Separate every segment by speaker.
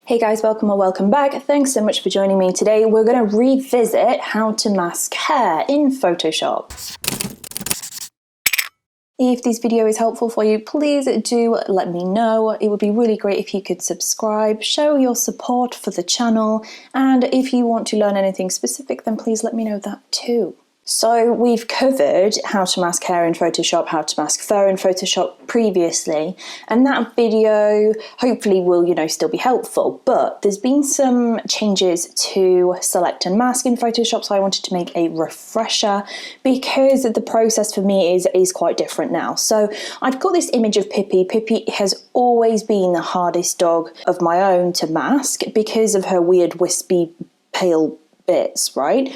Speaker 1: Hey guys, welcome or welcome back. Thanks so much for joining me today. We're going to revisit how to mask hair in Photoshop. If this video is helpful for you, please do let me know. It would be really great if you could subscribe, show your support for the channel, and if you want to learn anything specific, then please let me know that too. So we've covered how to mask hair in Photoshop, how to mask fur in Photoshop previously, and that video hopefully will, still be helpful, but there's been some changes to select and mask in Photoshop, so I wanted to make a refresher because the process for me is quite different now. So I've got this image of Pippi. Pippi has always been the hardest dog of my own to mask because of her weird wispy pale bits, right?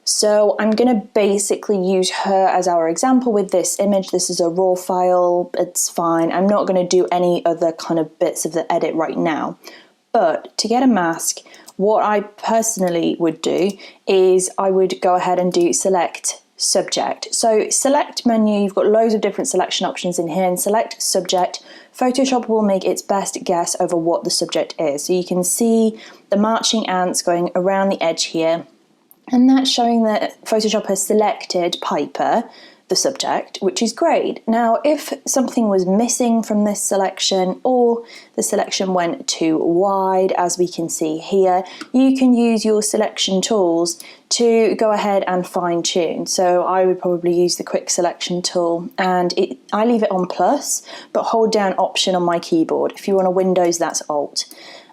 Speaker 1: So I'm going to basically use her as our example with this image. This is a raw file, it's fine. I'm not going to do any other kind of bits of the edit right now. But to get a mask, what I personally would do is I would go ahead and do select subject. So select menu, you've got loads of different selection options in here, and select subject. Photoshop will make its best guess over what the subject is. So you can see the marching ants going around the edge here. And that's showing that Photoshop has selected Piper, the subject, which is great. Now, if something was missing from this selection or the selection went too wide, as we can see here, you can use your selection tools to go ahead and fine tune. So I would probably use the quick selection tool, and I leave it on plus, but hold down Option on my keyboard. If you're on a Windows, that's Alt.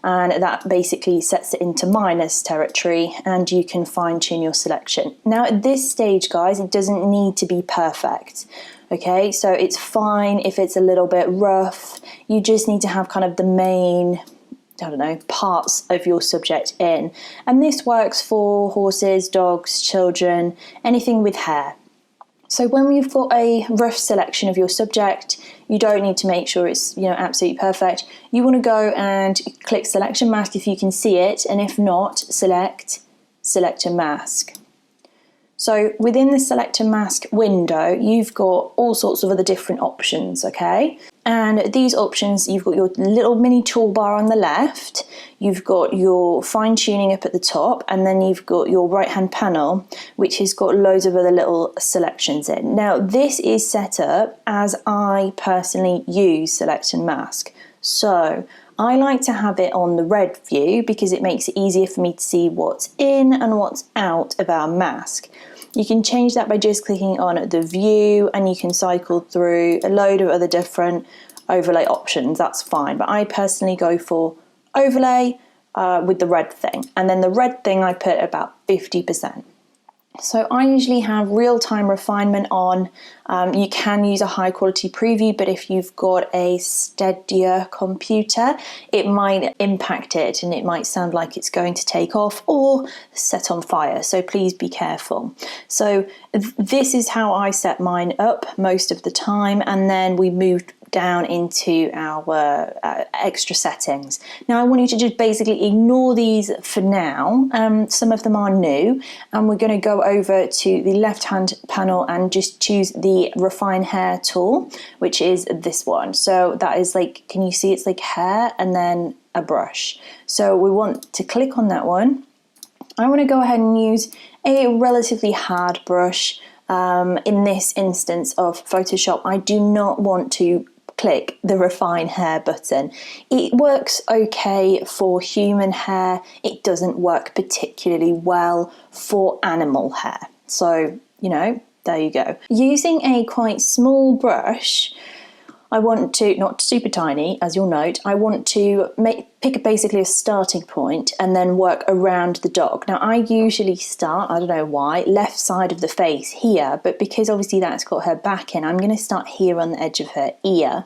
Speaker 1: And that basically sets it into minus territory, and you can fine tune your selection. Now at this stage, guys, it doesn't need to be perfect. Okay, so it's fine if it's a little bit rough. You just need to have kind of the main, parts of your subject in. And this works for horses, dogs, children, anything with hair. So when you've got a rough selection of your subject, you don't need to make sure it's absolutely perfect. You want to go and click selection mask if you can see it, and if not, select and mask. So within the select and mask window, you've got all sorts of other different options, okay? And these options, you've got your little mini toolbar on the left, you've got your fine tuning up at the top, and then you've got your right hand panel, which has got loads of other little selections in. Now this is set up as I personally use select and mask. So I like to have it on the red view because it makes it easier for me to see what's in and what's out of our mask. You can change that by just clicking on the view, and you can cycle through a load of other different overlay options. That's fine, but I personally go for overlay with the red thing, and then the red thing I put about 50%. So I usually have real-time refinement on. You can use a high quality preview, but if you've got a steadier computer, it might impact it and it might sound like it's going to take off or set on fire. So please be careful. So this is how I set mine up most of the time, and then we moved down into our extra settings. Now I want you to just basically ignore these for now. Some of them are new, and we're going to go over to the left hand panel and just choose the refine hair tool, which is this one. So that is like, can you see it's like hair and then a brush. So we want to click on that one. I want to go ahead and use a relatively hard brush. In this instance of Photoshop, I do not want to click the refine hair button. It works okay for human hair. It doesn't work particularly well for animal hair. So, there you go. Using a quite small brush, I want to, not super tiny, as you'll note, I want to pick basically a starting point and then work around the dog. Now I usually start, I don't know why, left side of the face here, but because obviously that's got her back in, I'm going to start here on the edge of her ear.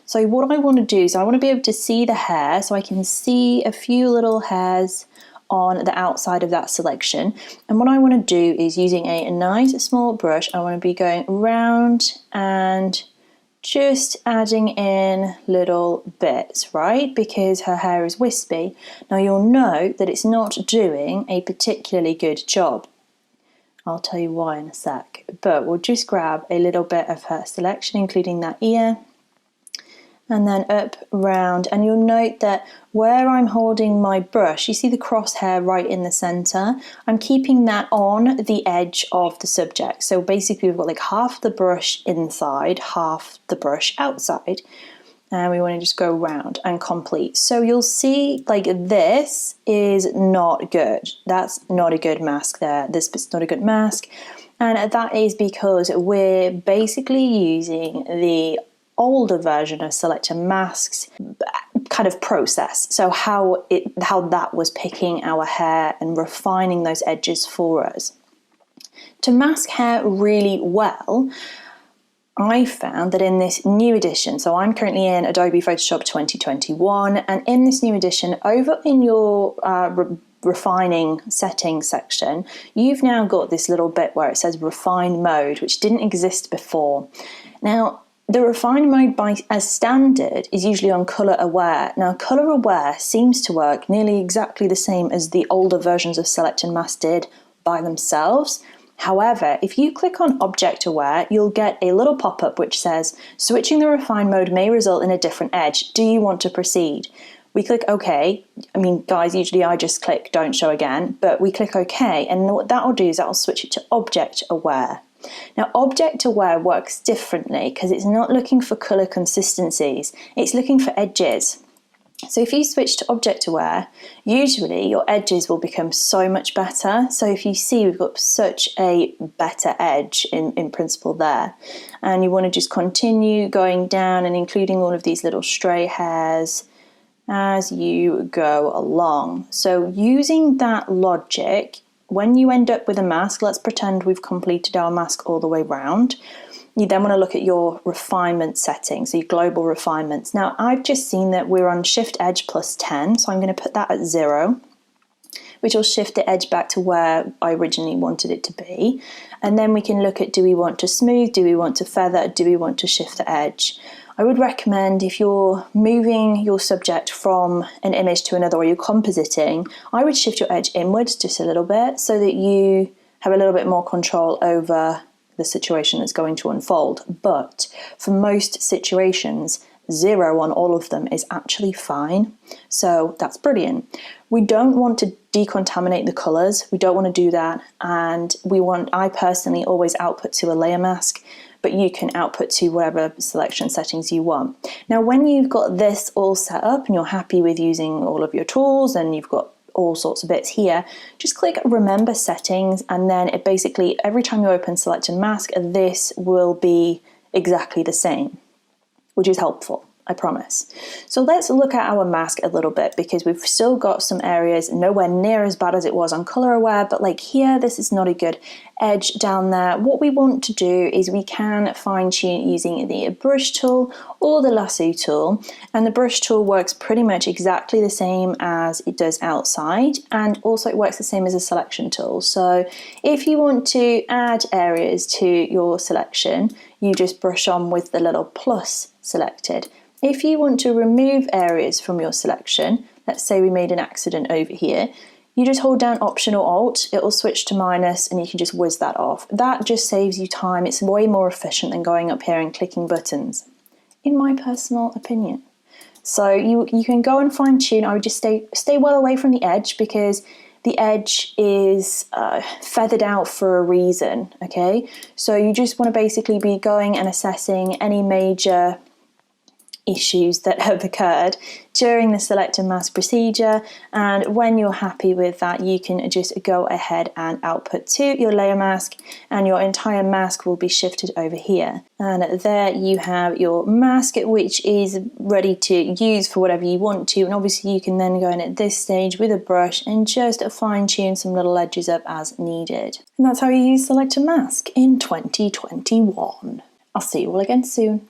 Speaker 1: So what I want to do is I want to be able to see the hair, so I can see a few little hairs on the outside of that selection. And what I want to do is, using a nice small brush, I want to be going around and just adding in little bits, right? Because her hair is wispy. Now you'll note that it's not doing a particularly good job. I'll tell you why in a sec. But we'll just grab a little bit of her selection, including that ear, and then up, round, and you'll note that where I'm holding my brush, you see the crosshair right in the center, I'm keeping that on the edge of the subject. So basically we've got like half the brush inside, half the brush outside, and we want to just go round and complete. So you'll see like this is not good. That's not a good mask there. This bit's not a good mask. And that is because we're basically using the older version of selector masks kind of process. So how that was picking our hair and refining those edges for us. To mask hair really well, I found that in this new edition, so I'm currently in Adobe Photoshop 2021, and in this new edition, over in your refining settings section, you've now got this little bit where it says refine mode, which didn't exist before. Now, the refine mode as standard is usually on color aware. Now, color aware seems to work nearly exactly the same as the older versions of select and mask did by themselves. However, if you click on object aware, you'll get a little pop-up which says, switching the refine mode may result in a different edge. Do you want to proceed? We click OK. I mean, guys, usually I just click don't show again, but we click OK, and what that will do is that will switch it to object aware. Now, object aware works differently because it's not looking for color consistencies, it's looking for edges. So if you switch to object aware, usually your edges will become so much better. So if you see, we've got such a better edge in principle there. And you want to just continue going down and including all of these little stray hairs as you go along. So using that logic, when you end up with a mask, let's pretend we've completed our mask all the way round. You then want to look at your refinement settings, so your global refinements. Now, I've just seen that we're on Shift Edge plus 10, so I'm going to put that at 0, which will shift the edge back to where I originally wanted it to be. And then we can look at, do we want to smooth, do we want to feather, do we want to shift the edge? I would recommend if you're moving your subject from an image to another or you're compositing, I would shift your edge inwards just a little bit so that you have a little bit more control over the situation that's going to unfold. But for most situations, 0 on all of them is actually fine. So that's brilliant. We don't want to decontaminate the colors. We don't want to do that. And I personally always output to a layer mask, but you can output to whatever selection settings you want. Now, when you've got this all set up and you're happy with using all of your tools and you've got all sorts of bits here, just click remember settings, and then it basically, every time you open select and mask, this will be exactly the same, which is helpful, I promise. So let's look at our mask a little bit, because we've still got some areas nowhere near as bad as it was on color aware, but like here, this is not a good edge down there. What we want to do is we can fine tune using the brush tool or the lasso tool, and the brush tool works pretty much exactly the same as it does outside, and also it works the same as a selection tool. So if you want to add areas to your selection, you just brush on with the little plus selected. If you want to remove areas from your selection, let's say we made an accident over here, you just hold down Option or Alt, it will switch to minus, and you can just whiz that off. That just saves you time. It's way more efficient than going up here and clicking buttons, in my personal opinion. So you can go and fine tune. I would just stay well away from the edge, because the edge is feathered out for a reason, okay? So you just want to basically be going and assessing any major issues that have occurred during the select and mask procedure, and when you're happy with that, you can just go ahead and output to your layer mask, and your entire mask will be shifted over here. And there you have your mask, which is ready to use for whatever you want to, and obviously you can then go in at this stage with a brush and just fine tune some little edges up as needed. And that's how you use select and mask in 2021. I'll see you all again soon.